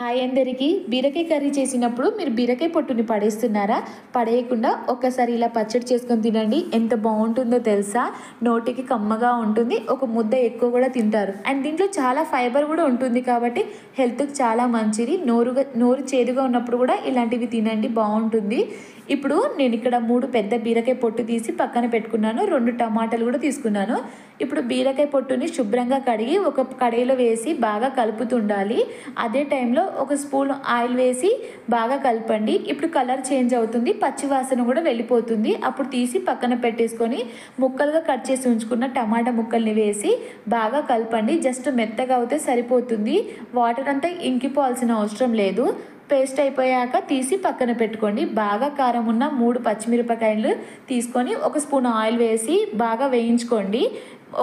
Hi అందరికీ. బీరకాయ curry చేసినప్పుడు మీరు బీరకాయ పొట్టుని పడేస్తున్నారా? పడేయకుండా ఒక్కసారి ఇలా పచ్చడి చేసుకొని తినండి. ఎంత బాగుంటుందో తెలుసా? నోటికి కమ్మగా ఉంటుంది. ఒక ముద్ద ఎక్కువ కూడా తింటారు. అండ్ దీంట్లో చాలా ఫైబర్ కూడా ఉంటుంది కాబట్టి హెల్త్కి చాలా మంచిది. నోరు చేదుగా ఉన్నప్పుడు కూడా ఇలాంటివి తినండి, బాగుంటుంది. ఇప్పుడు నేను ఇక్కడ 3 పెద్ద బీరకాయ పొట్టు తీసి పక్కన పెట్టుకున్నాను. 2 టమాటాలు కూడా తీసుకున్నాను. ఇప్పుడు బీరకాయ పొట్టుని శుభ్రంగా కడిగి ఒక కడాయిలో వేసి బాగా కలుపుతుండాలి. అదే టైంలో ఒక స్పూన్ ఆయిల్ వేసి బాగా కలపండి. ఇప్పుడు కలర్ చేంజ్ అవుతుంది, పచ్చి వాసన కూడా వెళ్ళిపోతుంది. అప్పుడు తీసి పక్కన పెట్టేసుకొని ముక్కలుగా కట్ చేసి ఉంచుకున్న టమాటా ముక్కల్ని వేసి బాగా కలపండి. జస్ట్ మెత్తగా అవుతే సరిపోతుంది. వాటర్ అంతా ఇంకిపోవాల్సిన అవసరం లేదు. పేస్ట్ అయిపోయాక తీసి పక్కన పెట్టుకోండి. బాగా కారం ఉన్న 3 పచ్చిమిరపకాయలు తీసుకొని ఒక స్పూన్ ఆయిల్ వేసి బాగా వేయించుకోండి.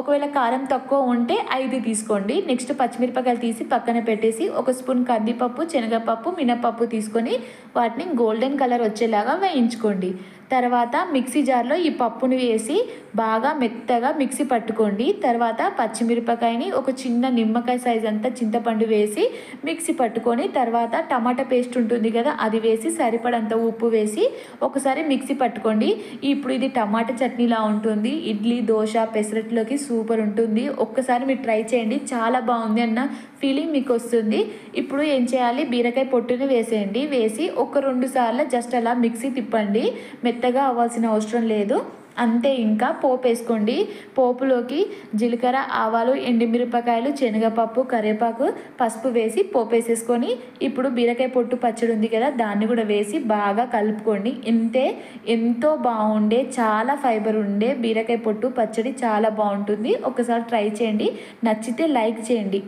ఒకవేళ కారం తక్కువ ఉంటే 5 తీసుకోండి. నెక్స్ట్ పచ్చిమిరపకాయలు తీసి పక్కన పెట్టేసి ఒక స్పూన్ కందిపప్పు, శనగపప్పు, మినపప్పు తీసుకొని వాటిని గోల్డెన్ కలర్ వచ్చేలాగా వేయించుకోండి. తర్వాత మిక్సీ జార్లో ఈ పప్పుని వేసి బాగా మెత్తగా మిక్సీ పట్టుకోండి. తర్వాత పచ్చిమిరపకాయని ఒక చిన్న నిమ్మకాయ సైజ్ అంతా చింతపండు వేసి మిక్సీ పట్టుకొని తర్వాత టమాటా పేస్ట్ ఉంటుంది కదా, అది వేసి సరిపడంత ఉప్పు వేసి ఒకసారి మిక్సీ పట్టుకోండి. ఇప్పుడు ఇది టమాటా చట్నీలా ఉంటుంది. ఇడ్లీ, దోశ, పెసరట్లోకి సూపర్ ఉంటుంది. ఒక్కసారి మీరు ట్రై చేయండి, చాలా బాగుంది అన్న ఫీలింగ్ మీకు వస్తుంది. ఇప్పుడు ఏం చేయాలి, బీరకాయ పొట్టుని వేసేయండి. వేసి ఒక 2 సార్లు జస్ట్ అలా మిక్సీ తిప్పండి. మెత్తగా అవ్వాల్సిన అవసరం లేదు. అంతే. ఇంకా పోపు వేసుకోండి. పోపులోకి జీలకర్ర, ఆవాలు, ఎండుమిరపకాయలు, శనగపప్పు, కరివేపాకు, పసుపు వేసి పోపు వేసేసుకొని ఇప్పుడు బీరకాయ పొట్టు పచ్చడి ఉంది కదా, దాన్ని కూడా వేసి బాగా కలుపుకోండి. ఇంతే. ఎంతో బాగుండే, చాలా ఫైబర్ ఉండే బీరకాయ పొట్టు పచ్చడి చాలా బాగుంటుంది. ఒకసారి ట్రై చేయండి. నచ్చితే లైక్ చేయండి.